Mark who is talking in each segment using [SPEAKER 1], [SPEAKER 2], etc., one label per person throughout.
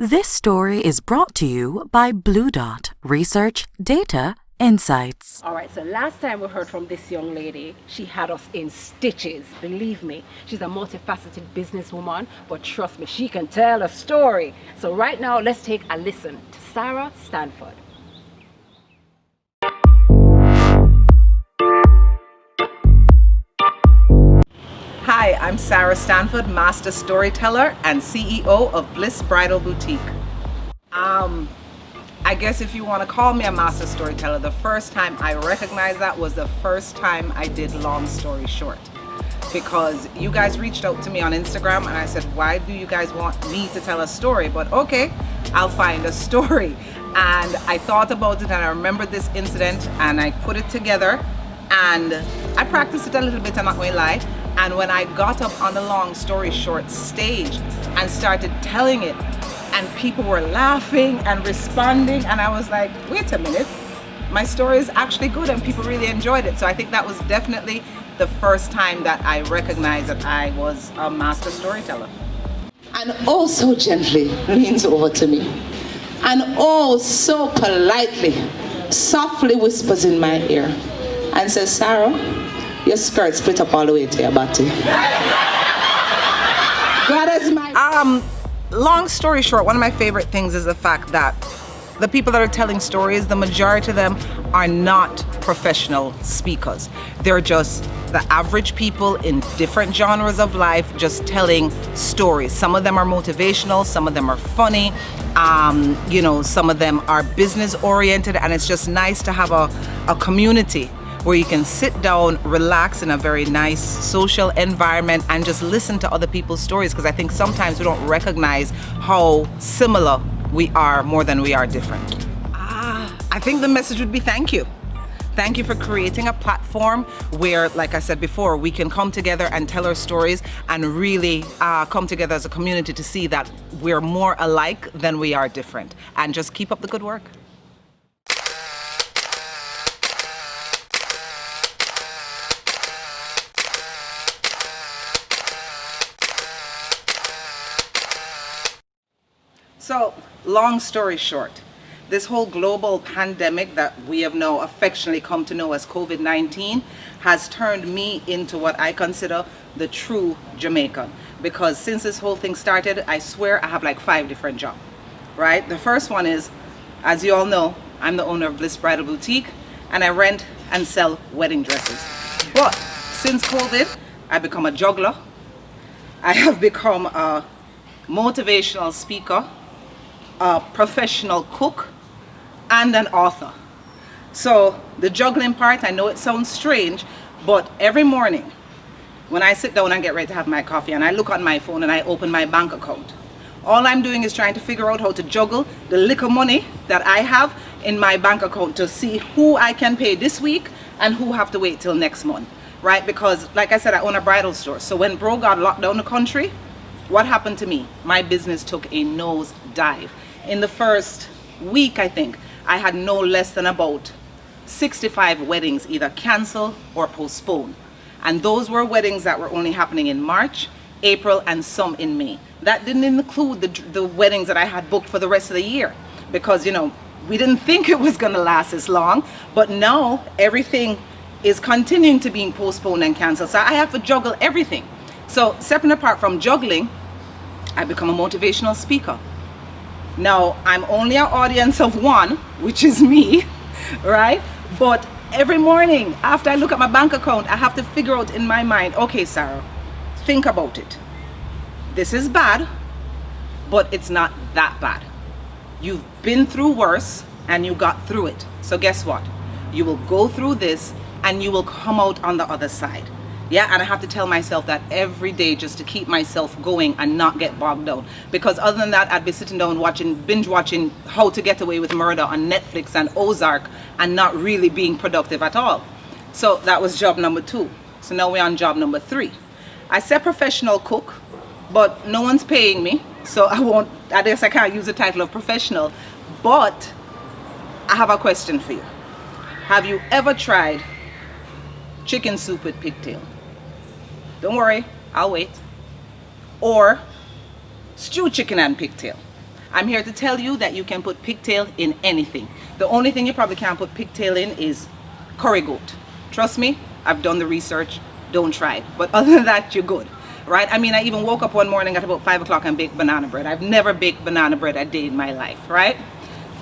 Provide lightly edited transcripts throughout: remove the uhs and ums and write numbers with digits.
[SPEAKER 1] This story is brought to you by Blue Dot Research, Data, Insights.
[SPEAKER 2] All right, so last time we heard from this young lady, she had us in stitches. Believe me, she's a multifaceted businesswoman, but trust me, she can tell a story. So right now, let's take a listen to Sara Stanford.
[SPEAKER 3] Hi, I'm Sara Stanford, Master Storyteller and CEO of Bliss Bridal Boutique. I guess if you want to call me a Master Storyteller, the first time I recognized that was the first time I did Long Story Short. Because you guys reached out to me on Instagram and I said, why do you guys want me to tell a story? But okay, I'll find a story. And I thought about it and I remembered this incident and I put it together and I practiced it a little bit, I'm not going to lie. And when I got up on the Long Story Short stage and started telling it, and people were laughing and responding, and I was like, wait a minute, my story is actually good and people really enjoyed it. So I think that was definitely the first time that I recognized that I was a master storyteller.
[SPEAKER 4] And oh, so gently leans over to me, and oh, so politely, softly whispers in my ear and says, Sara, your skirt split up all the way to your body. God is my...
[SPEAKER 3] Long story short, one of my favorite things is the fact that the people that are telling stories, the majority of them are not professional speakers. They're just the average people in different genres of life just telling stories. Some of them are motivational, some of them are funny, some of them are business oriented, and it's just nice to have a community where you can sit down, relax in a very nice social environment and just listen to other people's stories, because I think sometimes we don't recognize how similar we are more than we are different. I think the message would be thank you. Thank you for creating a platform where, like I said before, we can come together and tell our stories and really come together as a community to see that we're more alike than we are different. And just keep up the good work. So, long story short, this whole global pandemic that we have now affectionately come to know as COVID-19 has turned me into what I consider the true Jamaican. Because since this whole thing started, I swear I have like 5 different jobs, right? The first one is, as you all know, I'm the owner of Bliss Bridal Boutique and I rent and sell wedding dresses. But since COVID, I've become a juggler. I have become a motivational speaker, a professional cook, and an author. So the juggling part, I know it sounds strange, but every morning when I sit down and get ready to have my coffee and I look on my phone and I open my bank account, all I'm doing is trying to figure out how to juggle the little money that I have in my bank account to see who I can pay this week and who have to wait till next month, right? Because like I said, I own a bridal store. So when bro got locked down the country, what happened to me? My business took a nosedive. In the first week, I think, I had no less than about 65 weddings either cancel or postpone. And those were weddings that were only happening in March, April, and some in May. That didn't include the weddings that I had booked for the rest of the year, because, we didn't think it was going to last as long. But now everything is continuing to be postponed and canceled. So I have to juggle everything. So separate apart from juggling, I become a motivational speaker. Now, I'm only an audience of one, which is me, right? But every morning after I look at my bank account, I have to figure out in my mind, okay, Sara, think about it. This is bad, but it's not that bad. You've been through worse and you got through it. So guess what? You will go through this and you will come out on the other side. Yeah, and I have to tell myself that every day just to keep myself going and not get bogged down. Because other than that, I'd be sitting down binge watching How to Get Away with Murder on Netflix and Ozark and not really being productive at all. So that was job number 2. So now we're on job number 3. I said professional cook, but no one's paying me. So I guess I can't use the title of professional. But I have a question for you. Have you ever tried chicken soup with pigtail? Don't worry, I'll wait. Or stewed chicken and pigtail. I'm here to tell you that you can put pigtail in anything. The only thing you probably can't put pigtail in is curry goat. Trust me, I've done the research. Don't try it. But other than that, you're good. Right? I mean, I even woke up one morning at about 5 o'clock and baked banana bread. I've never baked banana bread a day in my life, right?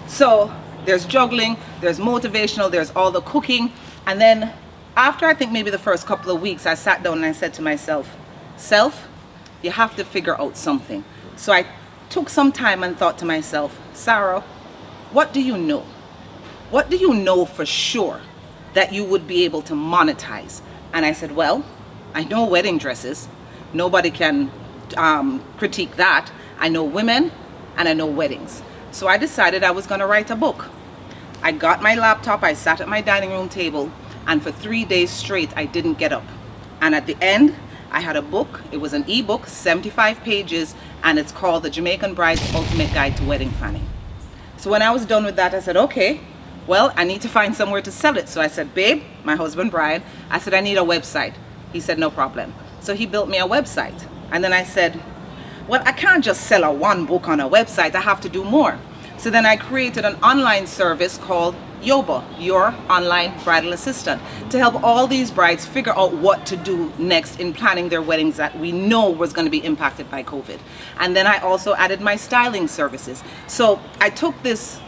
[SPEAKER 3] So there's juggling, there's motivational, there's all the cooking. And then after I think maybe the first couple of weeks, I sat down and I said to myself, self, you have to figure out something. So I took some time and thought to myself, Sara, what do you know? What do you know for sure that you would be able to monetize? And I said, well, I know wedding dresses. Nobody can critique that. I know women and I know weddings. So I decided I was going to write a book. I got my laptop, I sat at my dining room table, and for 3 days straight I didn't get up. And at the end, I had a book. It was an ebook, 75 pages, and it's called The Jamaican Bride's Ultimate Guide to Wedding Planning. So when I was done with that, I said, okay, well, I need to find somewhere to sell it. So I said, babe, my husband Brian, I said, I need a website. He said, no problem. So he built me a website. And then I said, well, I can't just sell one book on a website. I have to do more. So then I created an online service called Yoba, Your Online Bridal Assistant, to help all these brides figure out what to do next in planning their weddings that we know was going to be impacted by COVID. And then I also added my styling services. So I took this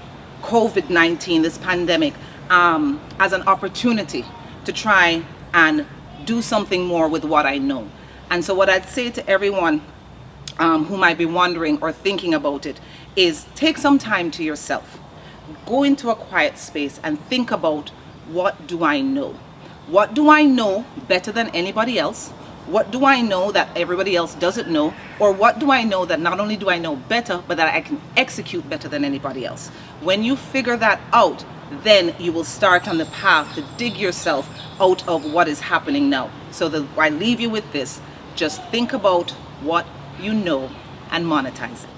[SPEAKER 3] COVID-19, this pandemic, as an opportunity to try and do something more with what I know. And so what I'd say to everyone who might be wondering or thinking about it is take some time to yourself. Go into a quiet space and think about, what do I know? What do I know better than anybody else? What do I know that everybody else doesn't know? Or what do I know that not only do I know better, but that I can execute better than anybody else? When you figure that out, then you will start on the path to dig yourself out of what is happening now. So I leave you with this. Just think about what you know and monetize it.